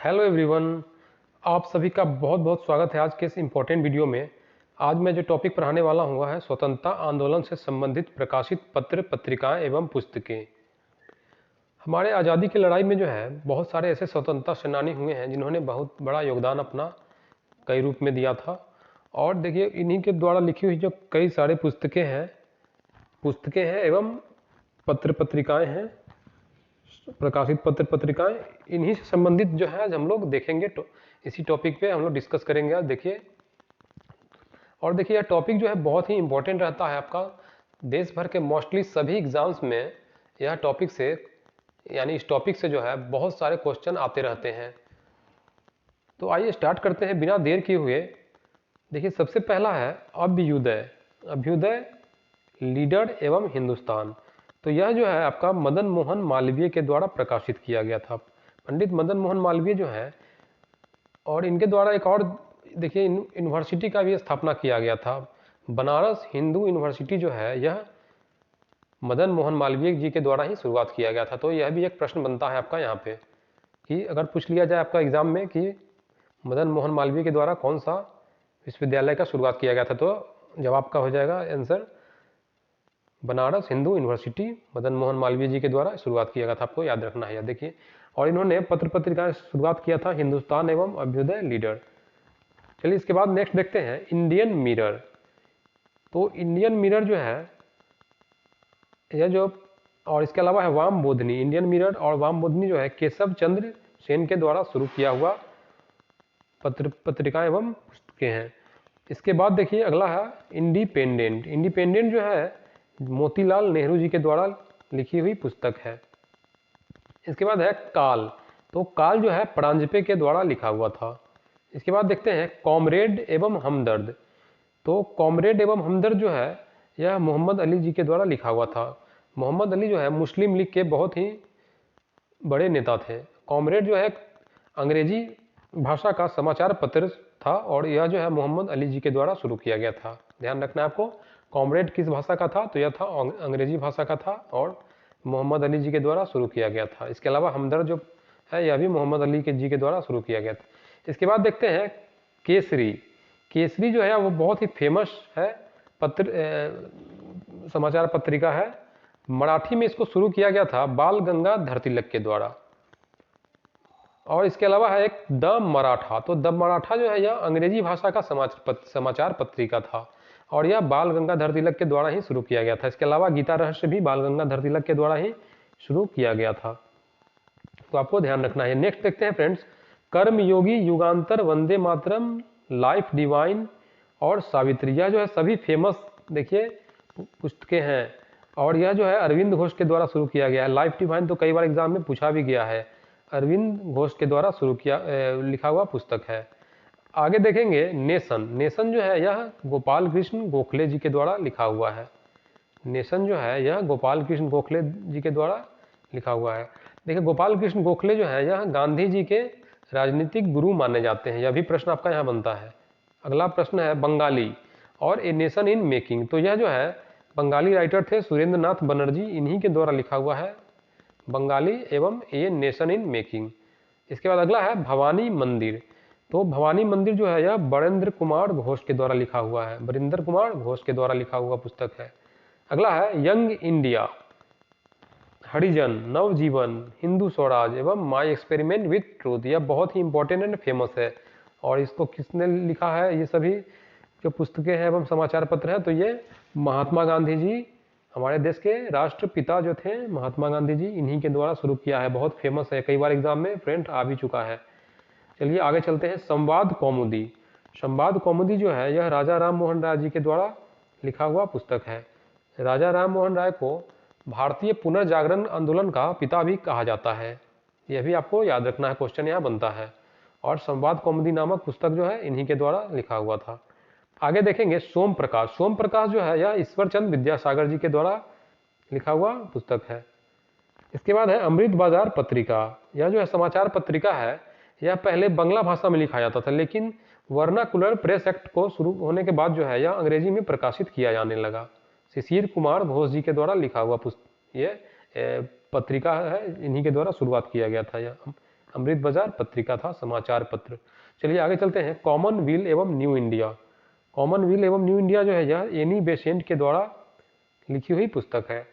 Hello everyone, आप सभी का बहुत बहुत स्वागत है आज के इस इम्पोर्टेंट वीडियो में। आज मैं जो टॉपिक पढ़ाने वाला हूँ वह है स्वतंत्रता आंदोलन से संबंधित प्रकाशित पत्र पत्रिकाएं एवं पुस्तकें। हमारे आज़ादी की लड़ाई में जो है बहुत सारे ऐसे स्वतंत्रता सेनानी हुए हैं जिन्होंने बहुत बड़ा योगदान अपना कई रूप में दिया था। और देखिए इन्हीं के द्वारा लिखी हुई जो कई सारे पुस्तकें हैं एवं पत्र पत्रिकाएँ हैं, प्रकाशित पत्र पत्रिकाएं, इन्हीं से संबंधित जो है आज हम लोग देखेंगे। इसी टॉपिक पे हम लोग डिस्कस करेंगे आज। देखिए और देखिए यह टॉपिक जो है बहुत ही इंपॉर्टेंट रहता है आपका देश भर के मोस्टली सभी एग्जाम्स में। यह टॉपिक से यानी इस टॉपिक से जो है बहुत सारे क्वेश्चन आते रहते हैं। तो आइए स्टार्ट करते हैं बिना देर किए हुए। देखिए सबसे पहला है अभ्युदय। अभ्युदय, लीडर एवं हिंदुस्तान। तो यह जो है आपका मदन मोहन मालवीय के द्वारा प्रकाशित किया गया था। पंडित मदन मोहन मालवीय जो है, और इनके द्वारा एक और देखिए यूनिवर्सिटी का भी स्थापना किया गया था। बनारस हिंदू यूनिवर्सिटी जो है यह मदन मोहन मालवीय जी के द्वारा ही शुरुआत किया गया था। तो यह भी एक प्रश्न बनता है आपका यहाँ पे कि अगर पूछ लिया जाए आपका एग्जाम में कि मदन मोहन मालवीय के द्वारा कौन सा विश्वविद्यालय का शुरुआत किया गया था, तो जवाब का हो जाएगा आंसर बनारस हिंदू यूनिवर्सिटी मदन मोहन मालवीय जी के द्वारा शुरुआत किया गया था। आपको याद रखना है। देखिए और इन्होंने पत्र पत्रिकाएं शुरुआत किया था हिंदुस्तान एवं अभ्युदय, लीडर। चलिए इसके बाद नेक्स्ट देखते हैं इंडियन मिरर। तो इंडियन मिरर जो है यह जो, और इसके अलावा है वाम बोधनी। इंडियन मिरर और वाम बोधनी जो है केशव चंद्र सेन के द्वारा शुरू किया हुआ पत्र पत्रिकाएं एवं पुस्तकें हैं। इसके बाद देखिए अगला है इंडिपेंडेंट। इंडिपेंडेंट जो है मोतीलाल नेहरू जी के द्वारा लिखी हुई पुस्तक है। इसके बाद है काल। तो काल जो है परांजपे के द्वारा लिखा हुआ था। इसके बाद देखते हैं कॉमरेड एवं हमदर्द। तो कॉमरेड एवं हमदर्द जो है यह मोहम्मद अली जी के द्वारा लिखा हुआ था। मोहम्मद अली जो है मुस्लिम लीग के बहुत ही बड़े नेता थे। कॉमरेड जो है अंग्रेजी भाषा का समाचार पत्र था और यह जो है मोहम्मद अली जी के द्वारा शुरू किया गया था। ध्यान रखना है आपको, कॉमरेड किस भाषा का था, तो यह था अंग्रेजी भाषा का था और मोहम्मद अली जी के द्वारा शुरू किया गया था। इसके अलावा हमदर्द जो है यह भी मोहम्मद अली के जी के द्वारा शुरू किया गया था। इसके बाद देखते हैं केसरी। केसरी जो है वो बहुत ही फेमस है समाचार पत्रिका है। मराठी में इसको शुरू किया गया था बाल गंगाधर तिलक के द्वारा। और इसके अलावा है एक द मराठा। तो द मराठा जो है यह अंग्रेजी भाषा का समाचार पत्रिका था और यह बाल गंगाधर तिलक के द्वारा ही शुरू किया गया था। इसके अलावा गीता रहस्य भी बाल गंगाधर तिलक के द्वारा ही शुरू किया गया था। तो आपको ध्यान रखना है। नेक्स्ट देखते हैं फ्रेंड्स कर्मयोगी, युगांतर, वंदे मातरम, लाइफ डिवाइन और सावित्री। यह जो है सभी फेमस देखिए पुस्तकें हैं और यह जो है अरविंद घोष के द्वारा शुरू किया गया है। लाइफ डिवाइन तो कई बार एग्जाम में पूछा भी गया है। अरविंद घोष के द्वारा शुरू किया लिखा हुआ पुस्तक है। आगे देखेंगे नेशन। नेशन जो है यह गोपाल कृष्ण गोखले जी के द्वारा लिखा हुआ है। नेशन जो है यह गोपाल कृष्ण गोखले जी के द्वारा लिखा हुआ है। देखिए गोपाल कृष्ण गोखले जो है यह गांधी जी के राजनीतिक गुरु माने जाते हैं। यह भी प्रश्न आपका यहाँ बनता है। अगला प्रश्न है बंगाली और ए नेशन इन मेकिंग। तो यह जो है बंगाली राइटर थे सुरेंद्र नाथ बनर्जी, इन्हीं के द्वारा लिखा हुआ है बंगाली एवं ए नेशन इन मेकिंग। इसके बाद अगला है भवानी मंदिर। तो भवानी मंदिर जो है यह बरेंद्र कुमार घोष के द्वारा लिखा हुआ है। बरिंदर कुमार घोष के द्वारा लिखा हुआ पुस्तक है। अगला है यंग इंडिया, हरिजन, नवजीवन, हिंदू स्वराज एवं माई एक्सपेरिमेंट विथ ट्रूथ। यह बहुत ही इंपॉर्टेंट एंड फेमस है। और इसको किसने लिखा है, ये सभी जो पुस्तकें हैं एवं समाचार पत्र हैं, तो ये महात्मा गांधी जी, हमारे देश के राष्ट्रपिता जो थे महात्मा गांधी जी, इन्हीं के द्वारा शुरू किया है। बहुत फेमस है, कई बार एग्जाम में फ्रेंड आ भी चुका है। चलिए आगे चलते हैं संवाद कौमुदी। संवाद कौमुदी जो है यह राजा राम मोहन राय जी के द्वारा लिखा हुआ पुस्तक है। राजा राम मोहन राय को भारतीय पुनर्जागरण आंदोलन का पिता भी कहा जाता है। यह भी आपको याद रखना है, क्वेश्चन यहाँ बनता है। और संवाद कौमुदी नामक पुस्तक जो है इन्हीं के द्वारा लिखा हुआ था। आगे देखेंगे सोम प्रकाश। सोम प्रकाश जो है यह ईश्वरचंद विद्यासागर जी के द्वारा लिखा हुआ पुस्तक है। इसके बाद है अमृत बाजार पत्रिका। यह जो है समाचार पत्रिका है, यह पहले बांग्ला भाषा में लिखा जाता था, लेकिन वर्नाकुलर प्रेस एक्ट को शुरू होने के बाद जो है यह अंग्रेजी में प्रकाशित किया जाने लगा। शिशिर कुमार घोष जी के द्वारा लिखा हुआ ये पत्रिका है, इन्हीं के द्वारा शुरुआत किया गया था यह अमृत बाजार पत्रिका था समाचार पत्र। चलिए आगे चलते हैं। कॉमनवेल्थ एवं न्यू इंडिया। कॉमनवेल्थ एवं न्यू इंडिया जो है यह एनी बेसेंट के द्वारा लिखी हुई पुस्तक है।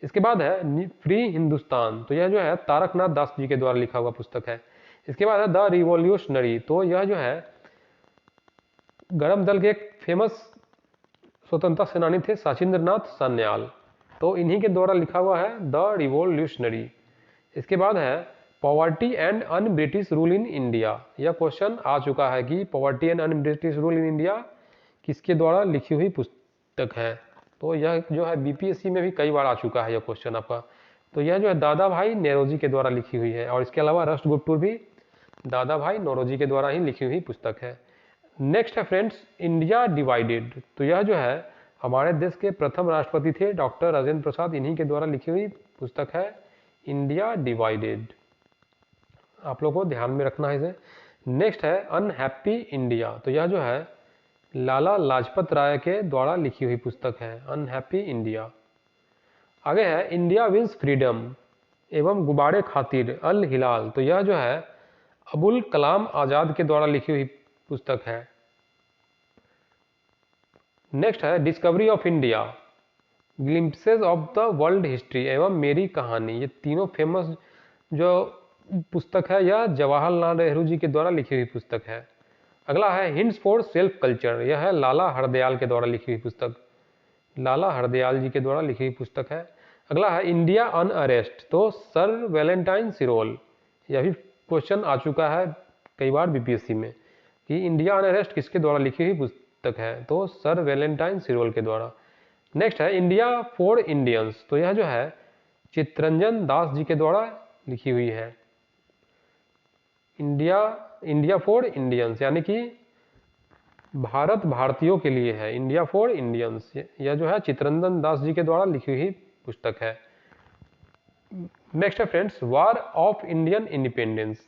इसके बाद है फ्री हिंदुस्तान, तो यह जो है तारकनाथ दास जी के द्वारा लिखा हुआ पुस्तक है। इसके बाद है द रिवॉल्यूशनरी, तो यह जो है गरम दल के एक फेमस स्वतंत्रता सेनानी थे सचिंद्र नाथ सान्याल, तो इन्हीं के द्वारा लिखा हुआ है द रिवॉल्यूशनरी। इसके बाद है poverty and un British rule in India. यह क्वेश्चन आ चुका है कि poverty and un British rule in India किसके द्वारा लिखी हुई पुस्तक है, तो यह जो है बीपीएससी में भी कई बार आ चुका है यह क्वेश्चन आपका। तो यह जो है दादा भाई नौरोजी के द्वारा लिखी हुई है, और इसके अलावा राष्ट्रगुप्तुर भी दादा भाई नौरोजी के द्वारा ही लिखी हुई पुस्तक है। नेक्स्ट है फ्रेंड्स इंडिया डिवाइडेड, तो यह जो है हमारे देश के प्रथम राष्ट्रपति थे डॉक्टर राजेंद्र प्रसाद, इन्हीं के द्वारा लिखी हुई पुस्तक है इंडिया डिवाइडेड। आप लोगों को ध्यान में रखना है इसे। नेक्स्ट है अनहैप्पी इंडिया, तो यह जो है लाला लाजपत राय के द्वारा लिखी हुई पुस्तक है अनहैप्पी इंडिया। आगे है इंडिया विंस फ्रीडम एवं गुबारे खातिर अल हिलाल, तो यह जो है अबुल कलाम आजाद के द्वारा लिखी हुई पुस्तक है। नेक्स्ट है discovery of India, glimpses of the world history एवं मेरी कहानी, ये तीनों फेमस जो पुस्तक है यह जवाहरलाल नेहरू जी के द्वारा लिखी हुई पुस्तक है। अगला है हिंट्स फॉर सेल्फ कल्चर, यह है लाला हरदयाल के द्वारा लिखी हुई पुस्तक, लाला हरदयाल जी के द्वारा लिखी हुई पुस्तक है। अगला है इंडिया ऑन अरेस्ट, तो सर वैलेंटाइन सिरोल, यह भी क्वेश्चन आ चुका है कई बार बीपीएससी में कि इंडिया ऑन अरेस्ट किसके द्वारा लिखी हुई पुस्तक है, तो सर वैलेंटाइन सिरोल के द्वारा। नेक्स्ट है इंडिया फॉर इंडियंस, तो यह जो है चित्तरंजन दास जी के द्वारा लिखी हुई है। इंडिया फॉर इंडियंस यानी कि भारत भारतीयों के लिए है, इंडिया फॉर इंडियंस, यह जो है चित्तरंजन दास जी के द्वारा लिखी हुई पुस्तक है। नेक्स्ट है friends war of Indian independence,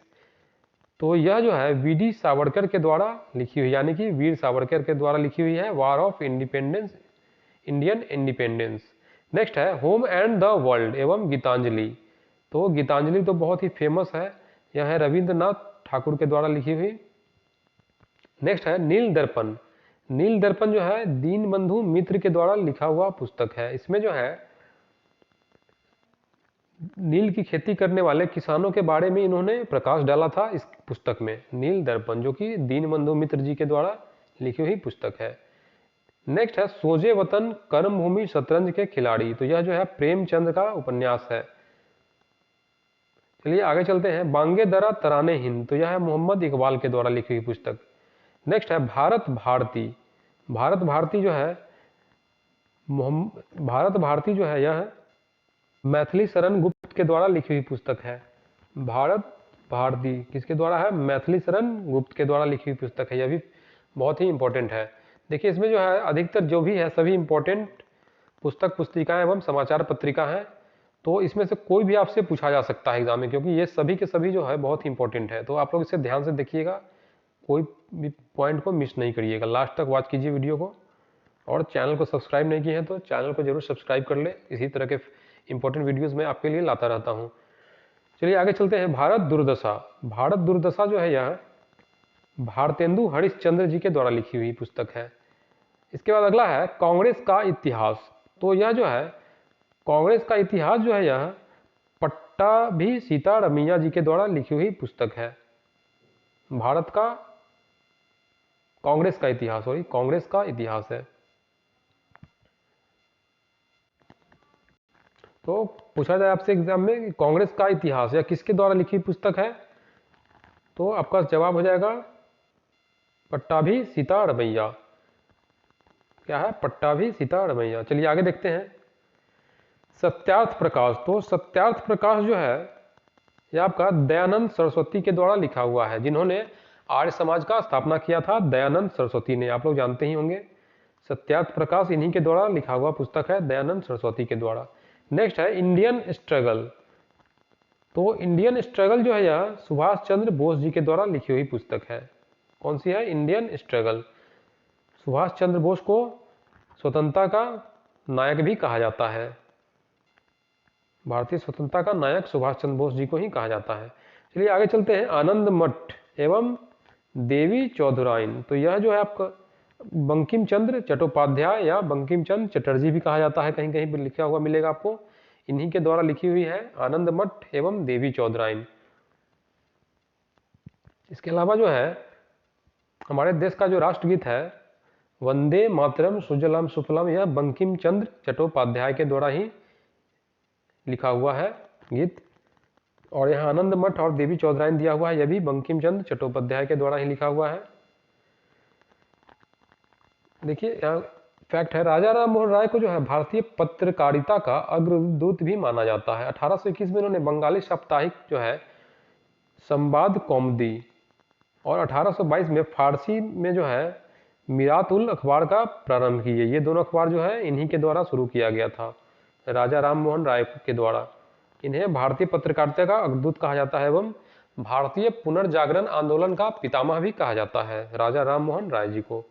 तो यह जो है वीडी सावरकर के द्वारा लिखी हुई, यानी कि वीर सावरकर के द्वारा लिखी हुई है war of independence, Indian independence. Next है होम एंड द वर्ल्ड एवं गीतांजलि, तो गीतांजलि तो बहुत ही फेमस है, यह है रविंद्रनाथ ठाकुर के द्वारा लिखी हुई। नेक्स्ट है नील दर्पण, नील दर्पण जो है दीनबंधु मित्र के द्वारा लिखा हुआ पुस्तक है। इसमें जो है नील की खेती करने वाले किसानों के बारे में इन्होंने प्रकाश डाला था इस पुस्तक में, नील दर्पण, जो कि दीनबंधु मित्र जी के द्वारा लिखी हुई पुस्तक है। नेक्स्ट है सोजे वतन कर्मभूमि शतरंज के खिलाड़ी, तो यह जो है प्रेमचंद का उपन्यास है। चलिए आगे चलते हैं बांगे दरा तराने हिंद, तो यह है मोहम्मद इकबाल के द्वारा लिखी हुई पुस्तक। नेक्स्ट है भारत भारती, भारत भारती जो है भारत भारती जो है यह मैथिली शरण गुप्त के द्वारा लिखी हुई पुस्तक है। भारत भारती किसके द्वारा है, मैथिली शरण गुप्त के द्वारा लिखी हुई पुस्तक है, यह भी बहुत ही इंपॉर्टेंट है। देखिए इसमें जो है अधिकतर जो भी है सभी इंपॉर्टेंट पुस्तक पुस्तिकाएं एवं समाचार पत्रिका हैं, तो इसमें से कोई भी आपसे पूछा जा सकता है एग्जाम में, क्योंकि ये सभी के सभी जो है बहुत ही इंपॉर्टेंट है। तो आप लोग इसे ध्यान से देखिएगा, कोई भी पॉइंट को मिस नहीं करिएगा, लास्ट तक वॉच कीजिए वीडियो को, और चैनल को सब्सक्राइब नहीं किए हैं तो चैनल को जरूर सब्सक्राइब कर ले, इसी तरह के इंपॉर्टेंट वीडियोस मैं आपके लिए लाता रहता हूँ। चलिए आगे चलते हैं भारत दुर्दशा, भारत दुर्दशा जो है यह भारतेंदु हरिश्चंद्र जी के द्वारा लिखी हुई पुस्तक है। इसके बाद अगला है कांग्रेस का इतिहास, तो यह जो है कांग्रेस का इतिहास जो है यह पट्टाभी सीतारमैया जी के द्वारा लिखी हुई पुस्तक है। भारत का कांग्रेस का इतिहास, सॉरी कांग्रेस का इतिहास है। तो पूछा जाए आपसे एग्जाम में कि कांग्रेस का इतिहास या किसके द्वारा लिखी पुस्तक है, तो आपका जवाब हो जाएगा पट्टाभी सीतारमैया, क्या है पट्टाभी सीतारमैया। चलिए आगे देखते हैं सत्यार्थ प्रकाश, तो सत्यार्थ प्रकाश जो है यह आपका दयानंद सरस्वती के द्वारा लिखा हुआ है, जिन्होंने आर्य समाज का स्थापना किया था दयानंद सरस्वती ने, आप लोग जानते ही होंगे। सत्यार्थ प्रकाश इन्हीं के द्वारा लिखा हुआ पुस्तक है दयानंद सरस्वती के द्वारा। नेक्स्ट है इंडियन स्ट्रगल, तो इंडियन स्ट्रगल जो है यह सुभाष चंद्र बोस जी के द्वारा लिखी हुई पुस्तक है। कौन सी है, इंडियन स्ट्रगल। सुभाष चंद्र बोस को स्वतंत्रता का नायक भी कहा जाता है। भारतीय स्वतंत्रता का नायक सुभाष चंद्र बोस जी को ही कहा जाता है। चलिए आगे चलते हैं। आनंद मठ एवं देवी चौधराइन, तो यह जो है आपका बंकिम चंद्र चट्टोपाध्याय या बंकिम चंद्र चटर्जी भी कहा जाता है, कहीं कहीं पर लिखा हुआ मिलेगा आपको। इन्हीं के द्वारा लिखी हुई है आनंद मठ एवं देवी चौधराइन। इसके अलावा जो है हमारे देश का जो राष्ट्रगीत है वंदे मातरम सुजलाम सुफलाम, यह बंकिम चंद्र चट्टोपाध्याय के द्वारा ही लिखा हुआ है गीत। और यहाँ आनंद मठ और देवी चौधराइन दिया हुआ है, यह भी बंकिम चंद्र चट्टोपाध्याय के द्वारा ही लिखा हुआ है। देखिए यहाँ फैक्ट है, राजा राम मोहन राय को जो है भारतीय पत्रकारिता का अग्रदूत भी माना जाता है। 1821 में इन्होंने बंगाली साप्ताहिक जो है संवाद कौमुदी और 1822 में फारसी में जो है मीरात उल अखबार का प्रारंभ किए। ये दोनों अखबार जो है इन्हीं के द्वारा शुरू किया गया था, राजा राम मोहन राय के द्वारा। इन्हें भारतीय पत्रकारिता का अग्रदूत कहा जाता है एवं भारतीय पुनर्जागरण आंदोलन का पितामह भी कहा जाता है राजा राम मोहन राय जी को।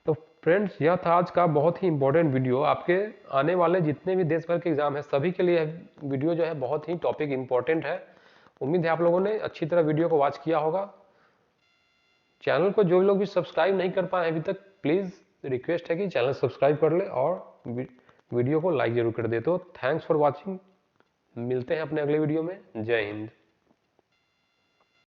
तो फ्रेंड्स यह था आज का बहुत ही इंपॉर्टेंट वीडियो। आपके आने वाले जितने भी देश भर के एग्जाम है सभी के लिए वीडियो जो है बहुत ही टॉपिक इंपॉर्टेंट है। उम्मीद है आप लोगों ने अच्छी तरह वीडियो को वॉच किया होगा। चैनल को जो लोग भी सब्सक्राइब नहीं कर पाए अभी तक, प्लीज़ रिक्वेस्ट है कि चैनल सब्सक्राइब कर ले और वीडियो को लाइक जरूर कर दे। तो थैंक्स फॉर वॉचिंग, मिलते हैं अपने अगले वीडियो में। जय हिंद।